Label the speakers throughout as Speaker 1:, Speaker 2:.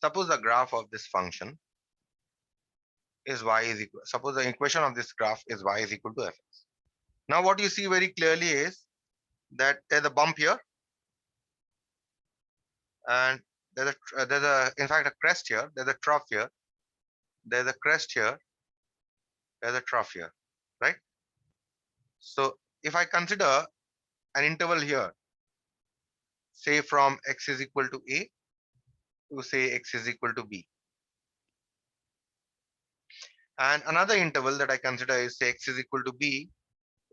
Speaker 1: Suppose the graph of this function is y is equal, suppose the equation of this graph is y is equal to fx. Now what you see very clearly is that there's a bump here, and there's a in fact a crest here, there's a trough here, there's a crest here, there's a trough here, right? So if I consider an interval here, say from x is equal to a to say x is equal to b, and another interval that I consider is say x is equal to b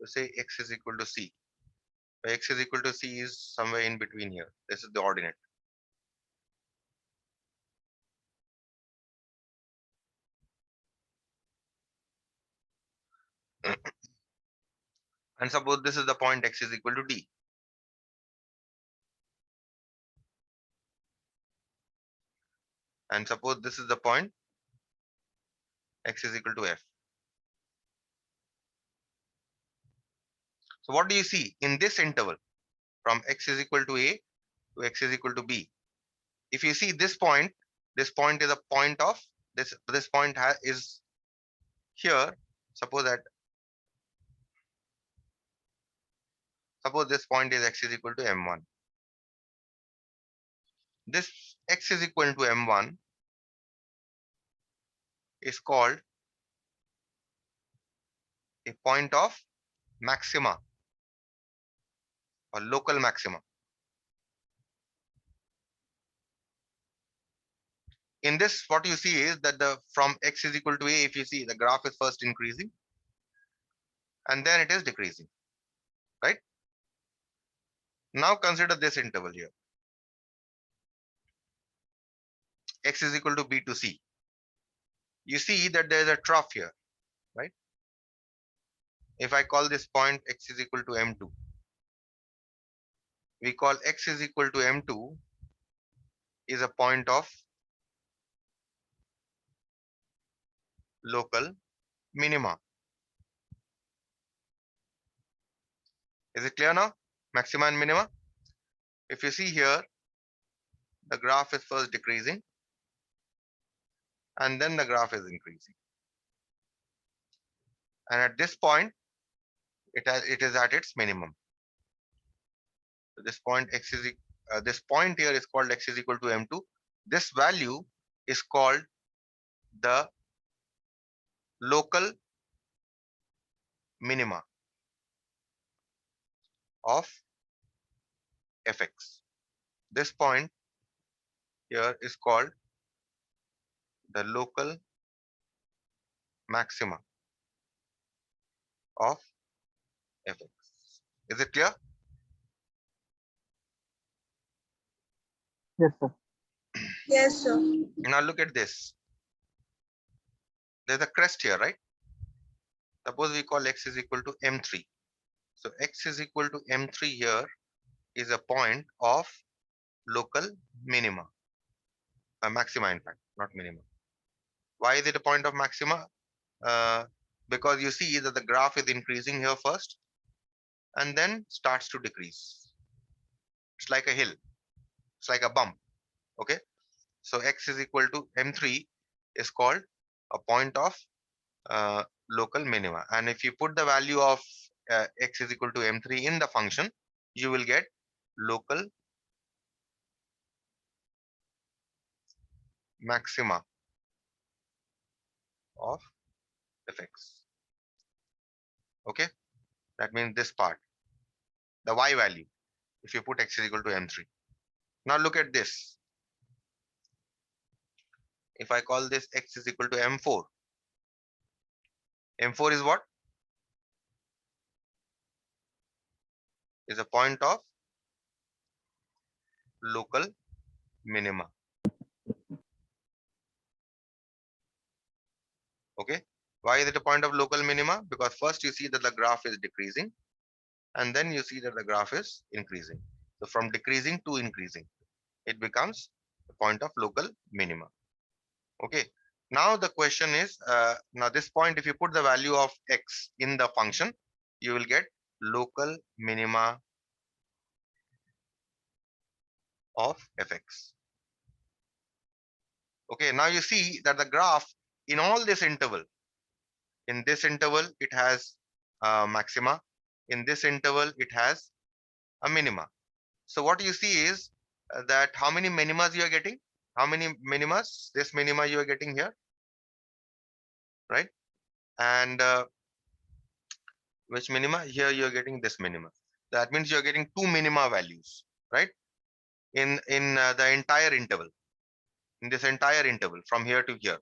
Speaker 1: to say x is equal to c, where x is equal to c is somewhere in between here. This is the ordinate. And suppose this is the point x is equal to d. And suppose this is the point x is equal to f. So what do you see in this interval from x is equal to a to x is equal to b? If you see this point is a point of this point is here. Suppose that suppose this point is x is equal to m1. This x is equal to m1 is called a point of maxima or local maxima. In this, what you see is that the from x is equal to a, if you see the graph is first increasing and then it is decreasing, right? Now consider this interval here. X is equal to b to c. You see that there is a trough here, right? If I call this point x is equal to m2, we call x is equal to m2 is a point of local minima. Is it clear now? Maxima and minima. If you see here, the graph is first decreasing and then the graph is increasing. And at this point, it is at its minimum. So this point x is this point here is called x is equal to m2. This value is called the local minima of fx. This point here is called the local maxima of fx. Is it clear?
Speaker 2: Yes, sir.
Speaker 3: Yes, sir.
Speaker 1: Now look at this. There's a crest here, right? Suppose we call x is equal to m3. So x is equal to m3 here is a point of local minima, a maxima in fact, not minima. Why is it a point of maxima? Because you see that the graph is increasing here first and then starts to decrease. It's like a hill, it's like a bump. Okay, so x is equal to m3 is called a point of local minima, and if you put the value of x is equal to m3 in the function, you will get local maxima of fx. Okay, that means this part, the y value, if you put x is equal to m3. Now look at this. If I call this x is equal to m4, m4 is what? Is a point of local minima. Okay, why is it a point of local minima? Because first you see that the graph is decreasing and then you see that the graph is increasing. So from decreasing to increasing, it becomes a point of local minima. Okay, now the question is, now this point, if you put the value of x in the function, you will get local minima of fx. Okay, now you see that the graph in all this interval, in this interval, it has maxima. In this interval, it has a minima. So what you see is that how many minimas you are getting? How many minimas? This minima you are getting here, right? And which minima? Here you are getting this minima. That means you are getting two minima values, right? In the entire interval, in this entire interval from here to here.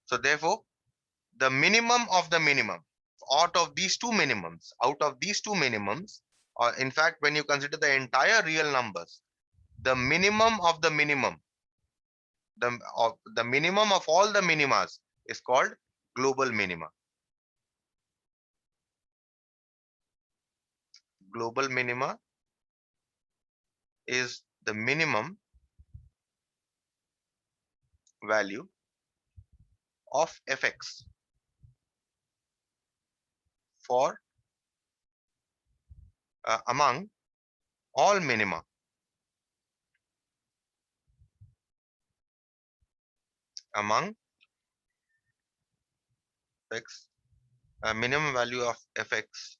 Speaker 1: So therefore, the minimum of the minimum out of these two minimums, or in fact, when you consider the entire real numbers, the minimum of the minimum, the minimum of all the minimas is called global minima. Global minima is the minimum value of fx for among all minima, among x, minimum value of fx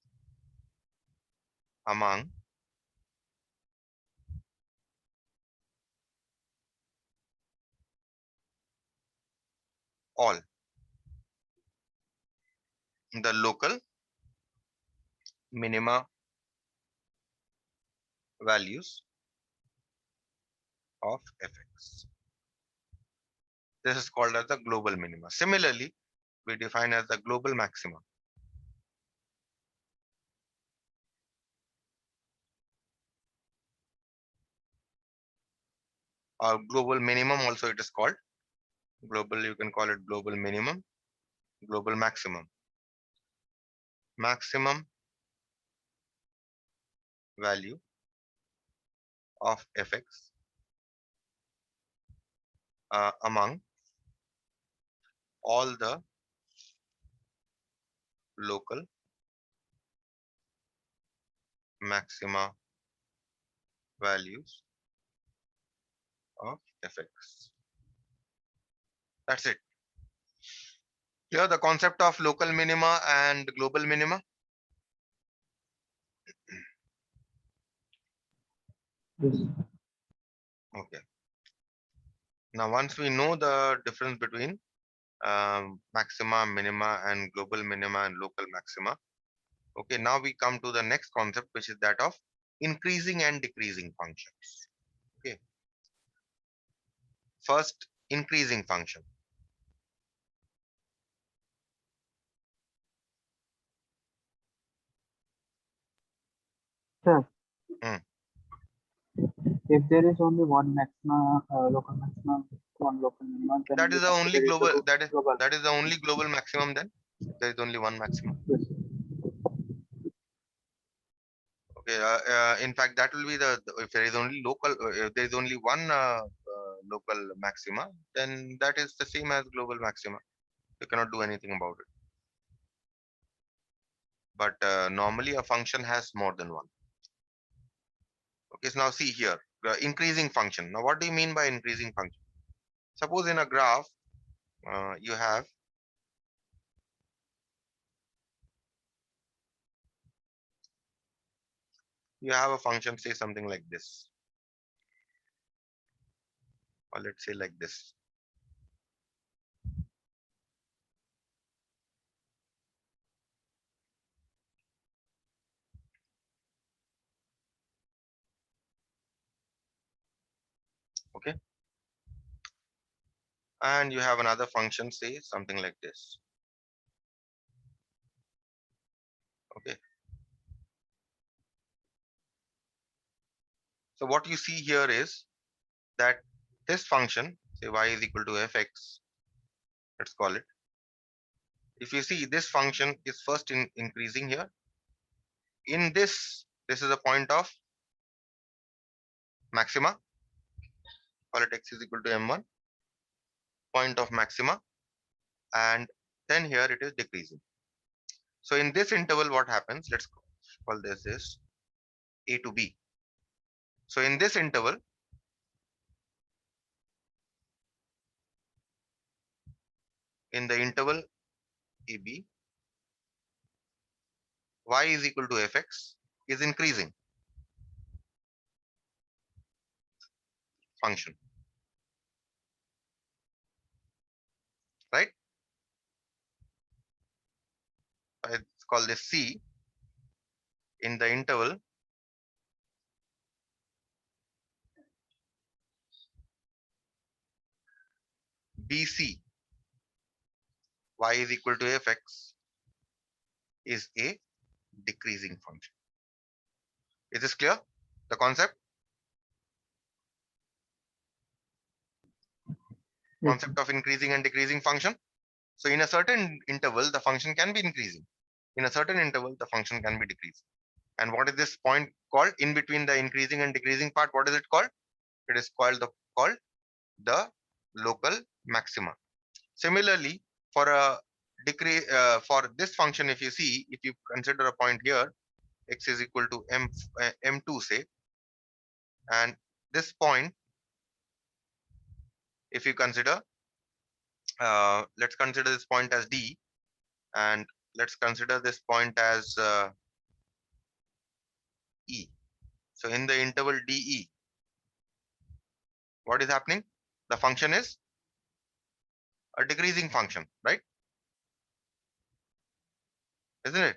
Speaker 1: among all the local minima values of fx. This is called as the global minima. Similarly, we define as the global maxima. Or global minimum also it is called. Global, you can call it global minimum, global maximum. Maximum value of fx among all the local maxima values of fx. That's it. Here the concept of local minima and global minima.
Speaker 2: Yes.
Speaker 1: Okay. Now once we know the difference between maxima, minima, and global minima and local maxima. Okay, now we come to the next concept, which is that of increasing and decreasing functions. Okay, first, increasing function.
Speaker 2: Sir,
Speaker 1: Hmm.
Speaker 2: if there is only one maxima, local maximum, one local minimum, then
Speaker 1: That
Speaker 2: we
Speaker 1: is the only
Speaker 2: consider it to
Speaker 1: global.
Speaker 2: go global.
Speaker 1: That is the only global maximum. Then there is only one maximum.
Speaker 2: Yes.
Speaker 1: Okay. In fact, that will be if there is only local. If there is only one local maxima, then that is the same as global maxima. You cannot do anything about it. But normally a function has more than one. Okay, so now see here, increasing function. Now, what do you mean by increasing function? Suppose in a graph, you have a function, say something like this, or let's say like this. Okay, and you have another function, say something like this. Okay, so what you see here is that this function, say y is equal to fx, let's call it. If you see, this function is first increasing here. In this is a point of maxima. Call it x is equal to m1, point of maxima, and then here it is decreasing. So in this interval, what happens? Let's call this A to B. So in this interval, in the interval AB, y is equal to fx is increasing function, right? Let's call this C in the interval BC, y is equal to fx is a decreasing function. Is this clear? The concept?
Speaker 2: Yes,
Speaker 1: Concept of increasing and decreasing function. So in a certain interval, the function can be increasing. In a certain interval, the function can be decreasing. And what is this point called in between the increasing and decreasing part? What is it called? It is called the local maxima. Similarly, for a decrease for this function, if you see, if you consider a point here, x is equal to m2 say, and this point, if you consider, let's consider this point as D, and let's consider this point as E. So in the interval DE, what is happening? The function is a decreasing function, right? Isn't it?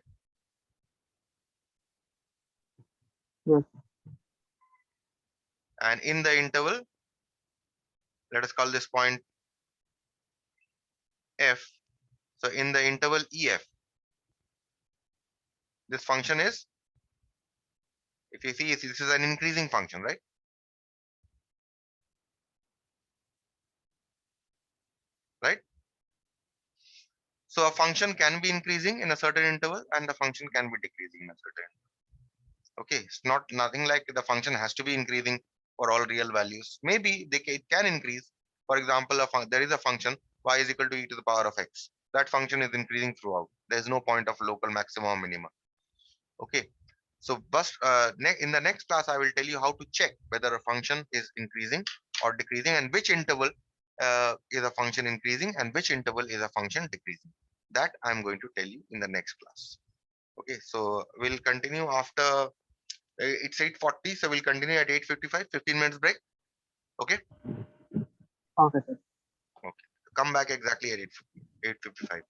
Speaker 2: yes,
Speaker 1: And in the interval, let us call this point F. So in the interval EF, this function is, if you see, this is an increasing function, right? Right? So a function can be increasing in a certain interval and the function can be decreasing in a certain. Okay, it's not nothing like the function has to be increasing for all real values. Maybe it can increase. For example, there is a function y is equal to e to the power of x. That function is increasing throughout. There is no point of local maxima or minima. Okay, so in the next class, I will tell you how to check whether a function is increasing or decreasing and which interval is a function increasing and which interval is a function decreasing. That I'm going to tell you in the next class. Okay, so we'll continue after. It's 8:40, so we'll continue at 8:55. 15 minutes break. Okay.
Speaker 2: okay, sir.
Speaker 1: Okay. Come back exactly at 8:55.